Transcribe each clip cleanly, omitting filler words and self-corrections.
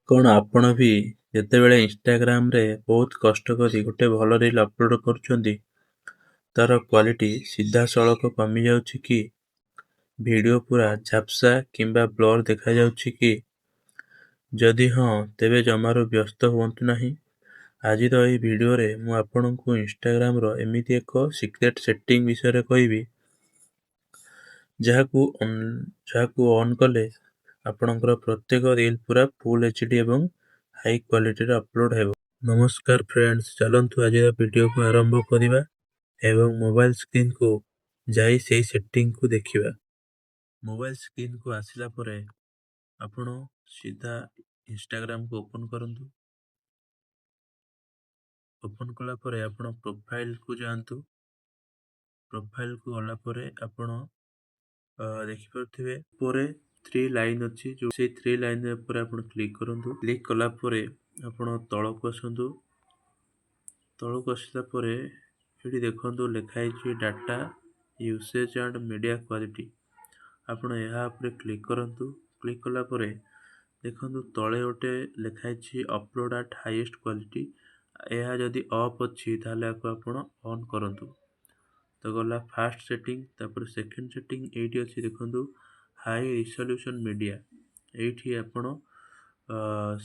କ'ଣ ଆପଣ ବି ଯେତେବେଳେ ଇନଷ୍ଟାଗ୍ରାମରେ ବହୁତ କଷ୍ଟ କରି ଗୋଟେ ଭଲ ରିଲ୍ ଅପଲୋଡ଼ କରୁଛନ୍ତି, ତା'ର କ୍ୱାଲିଟି ସିଧାସଳଖ କମିଯାଉଛି କି? ଭିଡ଼ିଓ ପୁରା ଝାପ୍ସା କିମ୍ବା ବ୍ଲର୍ ଦେଖାଯାଉଛି କି? ଯଦି ହଁ, ତେବେ ଜମାରୁ ବ୍ୟସ୍ତ ହୁଅନ୍ତୁ ନାହିଁ। ଆଜିର ଏହି ଭିଡ଼ିଓରେ ମୁଁ ଆପଣଙ୍କୁ ଇନଷ୍ଟାଗ୍ରାମର ଏମିତି ଏକ ସିକ୍ରେଟ୍ ସେଟିଂ ବିଷୟରେ କହିବି, ଯାହାକୁ ଅନ୍ କଲେ ଆପଣଙ୍କର ପ୍ରତ୍ୟେକ ରିଲ୍ ପୁରା ଫୁଲ୍ HD ଏବଂ ହାଇ କ୍ୱାଲିଟିରେ ଅପଲୋଡ଼ ହେବ। ନମସ୍କାର ଫ୍ରେଣ୍ଡସ୍, ଚାଲନ୍ତୁ ଆଜିର ଭିଡ଼ିଓକୁ ଆରମ୍ଭ କରିବା ଏବଂ ମୋବାଇଲ ସ୍କ୍ରିନକୁ ଯାଇ ସେହି ସେଟିଂକୁ ଦେଖିବା। ମୋବାଇଲ ସ୍କ୍ରିନକୁ ଆସିଲା ପରେ ଆପଣ ସିଧା ଇନଷ୍ଟାଗ୍ରାମକୁ ଓପନ୍ କରନ୍ତୁ। ଓପନ୍ କଲା ପରେ ଆପଣ ପ୍ରୋଫାଇଲକୁ ଯାଆନ୍ତୁ। ପ୍ରୋଫାଇଲକୁ ଗଲା ପରେ ଆପଣ ଦେଖିପାରୁଥିବେ ଉପରେ 3 ଲାଇନ୍ ଅଛି, ସେଇ 3 ଲାଇନ୍ ଉପରେ ଆପଣ କ୍ଲିକ୍ କରନ୍ତୁ। କ୍ଲିକ୍ କଲା ପରେ ଆପଣ ତଳକୁ ଆସନ୍ତୁ। ତଳକୁ ଆସିଲା ପରେ ଏଠି ଦେଖନ୍ତୁ ଲେଖା ହେଇଛି data usage and media quality. ଆପଣ ଏହା ଉପରେ କ୍ଲିକ୍ କରନ୍ତୁ। କ୍ଲିକ୍ କଲା ପରେ ଦେଖନ୍ତୁ ତଳେ ଗୋଟେ ଲେଖା ହେଇଛି ଅପଲୋଡ଼ ଆଟ୍ ହାଇଏଷ୍ଟ କ୍ୱାଲିଟି। ଏହା ଯଦି ଅଫ୍ ଅଛି ତାହେଲେ ଆକୁ ଆପଣ ଅନ୍ କରନ୍ତୁ। ତ ଗଲା ଫାର୍ଷ୍ଟ ସେଟିଂ। ତାପରେ ସେକେଣ୍ଡ ସେଟିଂ ଏଇଠି ଅଛି, ଦେଖନ୍ତୁ ହାଇ ରିଜଲ୍ୟୁସନ୍ ମିଡ଼ିଆ। ଏଇଠି ଆପଣ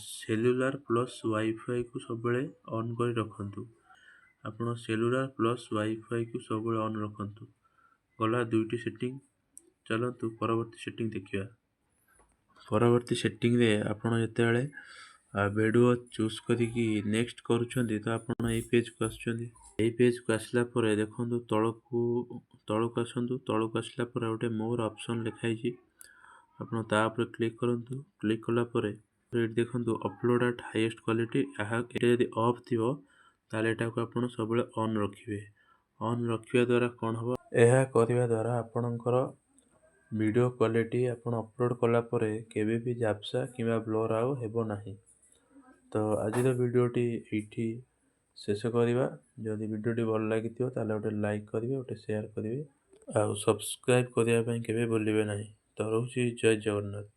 ସେଲୁଲାର ପ୍ଲସ୍ ୱାଇଫାଇକୁ ସବୁବେଳେ ଅନ୍ କରି ରଖନ୍ତୁ। ଆପଣ ସେଲୁଲାର ପ୍ଲସ୍ ୱାଇଫାଇକୁ ସବୁବେଳେ ଅନ୍ ରଖନ୍ତୁ। ଗଲା ଦୁଇଟି ସେଟିଂ। ଚାଲନ୍ତୁ ପରବର୍ତ୍ତୀ ସେଟିଂ ଦେଖିବା। ପରବର୍ତ୍ତୀ ସେଟିଂରେ ଆପଣ ଯେତେବେଳେ ଭିଡ଼ିଓ ଚୁଜ୍ କରିକି ନେକ୍ସଟ କରୁଛନ୍ତି, ତ ଆପଣ ଏଇ ପେଜକୁ ଆସୁଛନ୍ତି। ଏଇ ପେଜକୁ ଆସିଲା ପରେ ଦେଖନ୍ତୁ ତଳକୁ ଆସନ୍ତୁ। ତଳକୁ ଆସିଲା ପରେ ଗୋଟେ ମୋର୍ ଅପସନ୍ ଲେଖା ହେଇଛି, ଆପଣ ତା ଉପରେ କ୍ଲିକ୍ କରନ୍ତୁ। କ୍ଲିକ୍ କଲା ପରେ ଏଠି ଦେଖନ୍ତୁ ଅପଲୋଡ଼ ଆଟ୍ ହାଇଏଷ୍ଟ କ୍ୱାଲିଟି। ଏଇଟା ଯଦି ଅଫ୍ ଥିବ ତାହେଲେ ଏଟାକୁ ଆପଣ ସବୁବେଳେ ଅନ୍ ରଖିବେ। ଅନ୍ ରଖିବା ଦ୍ୱାରା କ'ଣ ହେବ? ଏହା କରିବା ଦ୍ୱାରା ଆପଣଙ୍କର ଭିଡ଼ିଓ କ୍ୱାଲିଟି ଆପଣ ଅପଲୋଡ଼ କଲା ପରେ କେବେ ବି ଝାପ୍ସା କିମ୍ବା ବ୍ଲର୍ ଆଉ ହେବ ନାହିଁ। ତ ଆଜିର ଭିଡ଼ିଓଟି ଏଇଠି ଶେଷ କରିବା। ଯଦି ଭିଡ଼ିଓଟି ଭଲ ଲାଗିଥିବ ତାହେଲେ ଗୋଟେ ଲାଇକ୍ କରିବେ, ଗୋଟେ ସେୟାର କରିବେ ଆଉ ସବସ୍କ୍ରାଇବ୍ କରିବା ପାଇଁ କେବେ ଭୁଲିବେ ନାହିଁ। ତ ରହୁଛି, ଜୟ ଜଗନ୍ନାଥ।